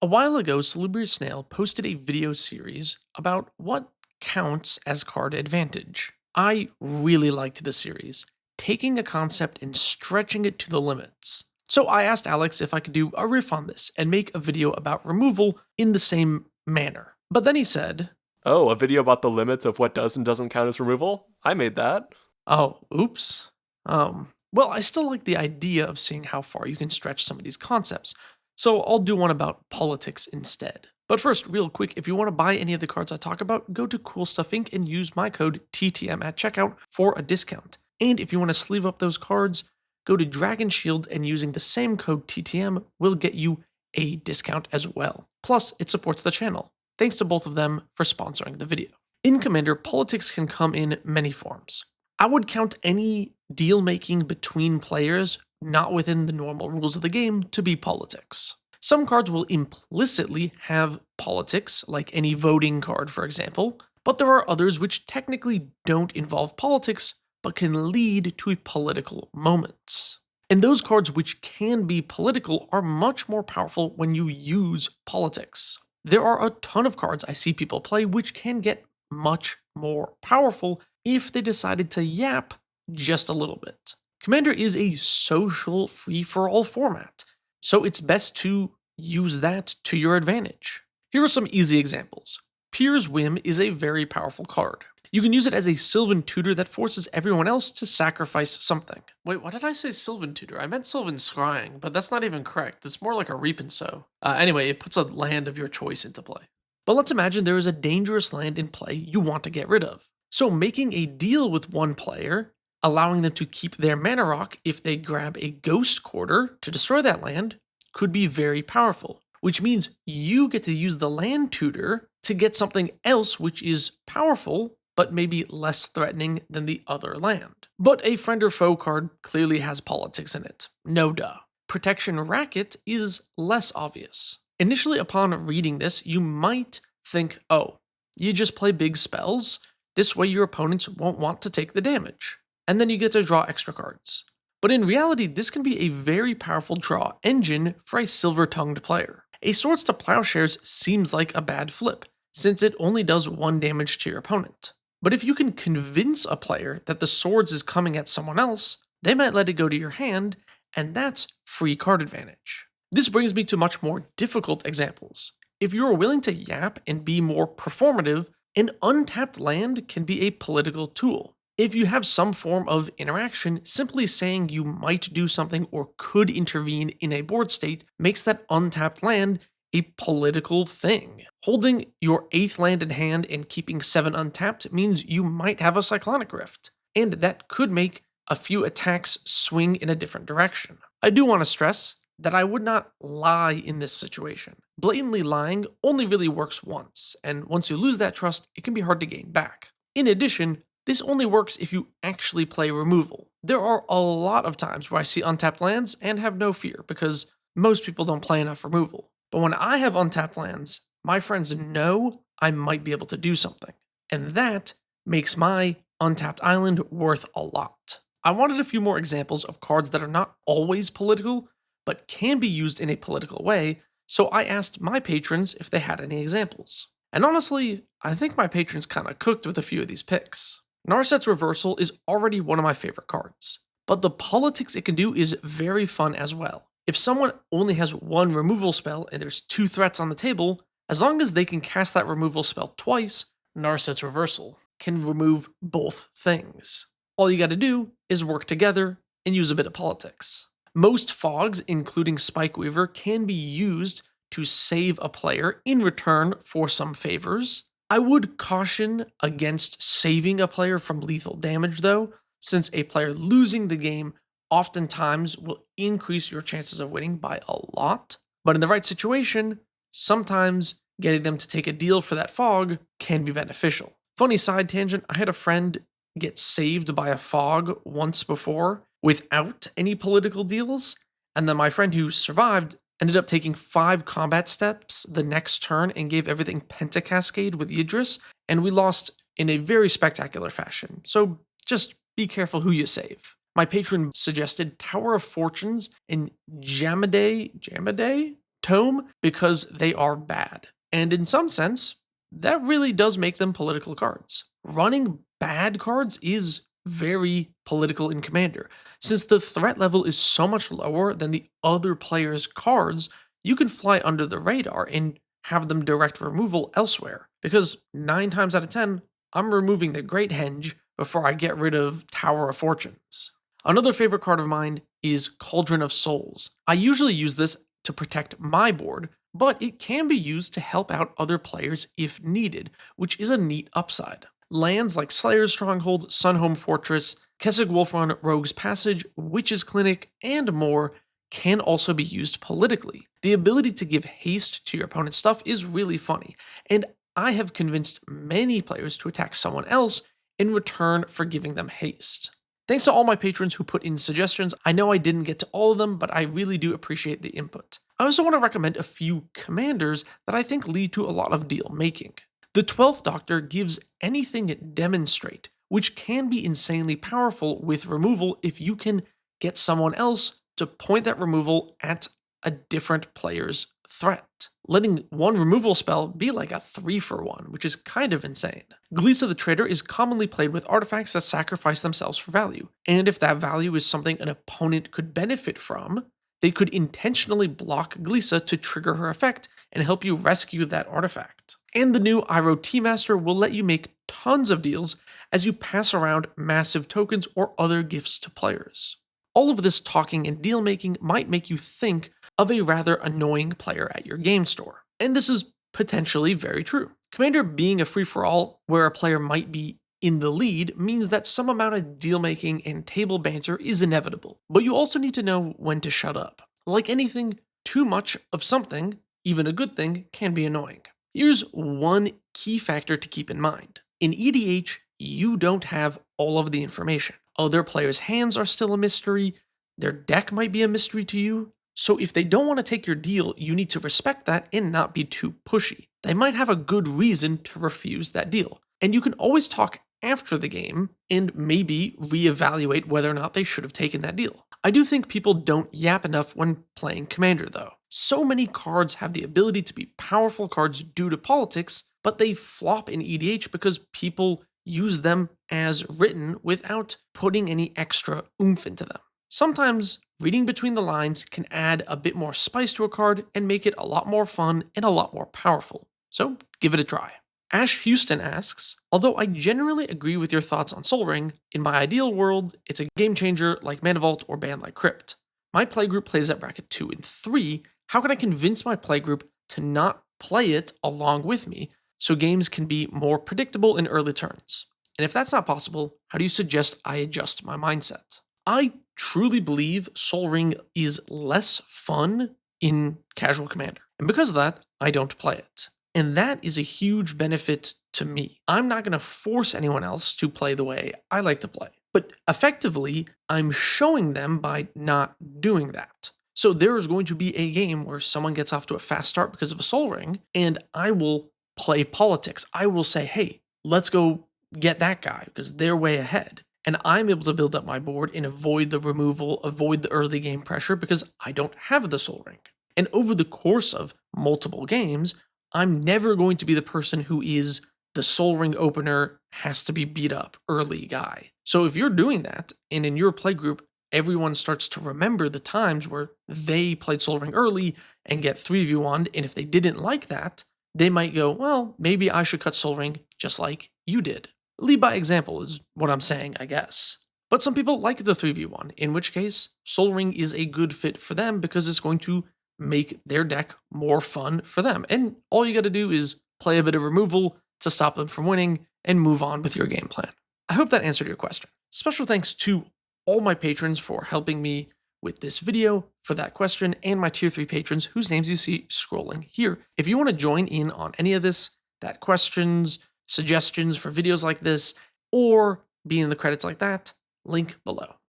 A while ago, Salubrious Snail posted a video series about what counts as card advantage. I really liked the series, taking a concept and stretching it to the limits. So I asked Alex if I could do a riff on this and make a video about removal in the same manner. But then he said, Oh, a video about the limits of what does and doesn't count as removal? I made that. oh, oops. Well, I still like the idea of seeing how far you can stretch some of these concepts, so I'll do one about politics instead. But first, real quick, if you want to buy any of the cards I talk about, go to Cool Stuff Inc. and use my code TTM at checkout for a discount. And if you want to sleeve up those cards, go to Dragon Shield and using the same code TTM will get you a discount as well. Plus, it supports the channel. Thanks to both of them for sponsoring the video. In Commander, politics can come in many forms. I would count any deal making between players not within the normal rules of the game to be politics. Some cards will implicitly have politics, like any voting card, for example, but there are others which technically don't involve politics but can lead to a political moment. And those cards which can be political are much more powerful when you use politics. There are a ton of cards I see people play which can get much more powerful if they decided to yap just a little bit. Commander is a social free for all format, so it's best to use that to your advantage. Here are some easy examples. Peer's Whim is a very powerful card. You can use it as a Sylvan Tutor that forces everyone else to sacrifice something. Wait, why did I say Sylvan Tutor? I meant Sylvan Scrying, but that's not even correct. It's more like a Reap and Sow. Anyway, it puts a land of your choice into play. But let's imagine there is a dangerous land in play you want to get rid of. So making a deal with one player, allowing them to keep their mana rock if they grab a Ghost Quarter to destroy that land, could be very powerful, which means you get to use the land tutor to get something else which is powerful, but maybe less threatening than the other land. But a friend or foe card clearly has politics in it. No duh. Protection Racket is less obvious. Initially, upon reading this, you might think, oh, you just play big spells. This way, your opponents won't want to take the damage. And then you get to draw extra cards. But in reality, this can be a very powerful draw engine for a silver-tongued player. A Swords to Plowshares seems like a bad flip, since it only does 1 damage to your opponent. But if you can convince a player that the swords is coming at someone else, they might let it go to your hand, and that's free card advantage. This brings me to much more difficult examples. If you are willing to yap and be more performative, an untapped land can be a political tool. If you have some form of interaction, simply saying you might do something or could intervene in a board state makes that untapped land a political thing. Holding your 8th land in hand and keeping 7 untapped means you might have a Cyclonic Rift, and that could make a few attacks swing in a different direction. I do want to stress that I would not lie in this situation. Blatantly lying only really works once, and once you lose that trust, it can be hard to gain back. In addition, this only works if you actually play removal. There are a lot of times where I see untapped lands and have no fear because most people don't play enough removal. But when I have untapped lands, my friends know I might be able to do something. And that makes my untapped island worth a lot. I wanted a few more examples of cards that are not always political, but can be used in a political way, so I asked my patrons if they had any examples. And honestly, I think my patrons kinda cooked with a few of these picks. Narset's Reversal is already one of my favorite cards, but the politics it can do is very fun as well. If someone only has 1 removal spell and there's 2 threats on the table, as long as they can cast that removal spell twice, Narset's Reversal can remove both things. All you gotta do is work together and use a bit of politics. Most fogs, including Spikeweaver, can be used to save a player in return for some favors. I would caution against saving a player from lethal damage though, since a player losing the game oftentimes will increase your chances of winning by a lot. But in the right situation, sometimes getting them to take a deal for that fog can be beneficial. Funny side tangent, I had a friend get saved by a fog once before without any political deals, and then my friend who survived ended up taking 5 combat steps the next turn and gave everything Pentacascade with Yidris, and we lost in a very spectacular fashion. So just be careful who you save. My patron suggested Tower of Fortunes and Jamaday tome because they are bad. And in some sense, that really does make them political cards. Running bad cards is very political in Commander. Since the threat level is so much lower than the other player's cards, you can fly under the radar and have them direct removal elsewhere. Because 9 times out of 10, I'm removing the Great Henge before I get rid of Tower of Fortunes. Another favorite card of mine is Cauldron of Souls. I usually use this to protect my board, but it can be used to help out other players if needed, which is a neat upside. Lands like Slayer's Stronghold, Sunhome Fortress, Kessig Wolfrun, Rogue's Passage, Witch's Clinic, and more can also be used politically. The ability to give haste to your opponent's stuff is really funny, and I have convinced many players to attack someone else in return for giving them haste. Thanks to all my patrons who put in suggestions. I know I didn't get to all of them, but I really do appreciate the input. I also want to recommend a few commanders that I think lead to a lot of deal making. The 12th Doctor gives anything Demonstrate, which can be insanely powerful with removal if you can get someone else to point that removal at a different player's threat, letting one removal spell be like a 3-for-1, which is kind of insane. Glisa the Traitor is commonly played with artifacts that sacrifice themselves for value, and if that value is something an opponent could benefit from, they could intentionally block Glisa to trigger her effect and help you rescue that artifact. And the new Iroh Tea-Master will let you make tons of deals as you pass around massive tokens or other gifts to players. All of this talking and deal making might make you think of a rather annoying player at your game store. And this is potentially very true. Commander being a free-for-all where a player might be in the lead means that some amount of deal making and table banter is inevitable. But you also need to know when to shut up. Like anything, too much of something, even a good thing, can be annoying. Here's one key factor to keep in mind. In EDH, you don't have all of the information. Other players' hands are still a mystery, their deck might be a mystery to you, so if they don't want to take your deal, you need to respect that and not be too pushy. They might have a good reason to refuse that deal, and you can always talk after the game and maybe reevaluate whether or not they should have taken that deal. I do think people don't yap enough when playing Commander though. So many cards have the ability to be powerful cards due to politics, but they flop in EDH because people use them as written without putting any extra oomph into them. Sometimes reading between the lines can add a bit more spice to a card and make it a lot more fun and a lot more powerful. So give it a try. Ash Houston asks, although I generally agree with your thoughts on Sol Ring, in my ideal world, it's a game changer like Mana Vault or ban like Crypt. My playgroup plays at bracket 2 and 3. How can I convince my playgroup to not play it along with me so games can be more predictable in early turns? And if that's not possible, how do you suggest I adjust my mindset? I truly believe Sol Ring is less fun in casual Commander, and because of that, I don't play it. And that is a huge benefit to me. I'm not going to force anyone else to play the way I like to play, but effectively, I'm showing them by not doing that. So there is going to be a game where someone gets off to a fast start because of a Sol Ring, and I will play politics. I will say, hey, let's go get that guy because they're way ahead. And I'm able to build up my board and avoid the removal, avoid the early game pressure because I don't have the Sol Ring. And over the course of multiple games, I'm never going to be the person who is the Sol Ring opener, has to be beat up early guy. So if you're doing that, and in your playgroup, everyone starts to remember the times where they played Sol Ring early and get 3v1'd, and if they didn't like that, they might go, well, maybe I should cut Sol Ring just like you did. Lead by example is what I'm saying, I guess. But some people like the 3v1, in which case, Sol Ring is a good fit for them because it's going to make their deck more fun for them. And all you gotta do is play a bit of removal to stop them from winning and move on with your game plan. I hope that answered your question. Special thanks to all my patrons for helping me with this video for that question, and my tier 3 patrons whose names you see scrolling here. If you want to join in on any of this, that questions, suggestions for videos like this, or be in the credits like that, link below.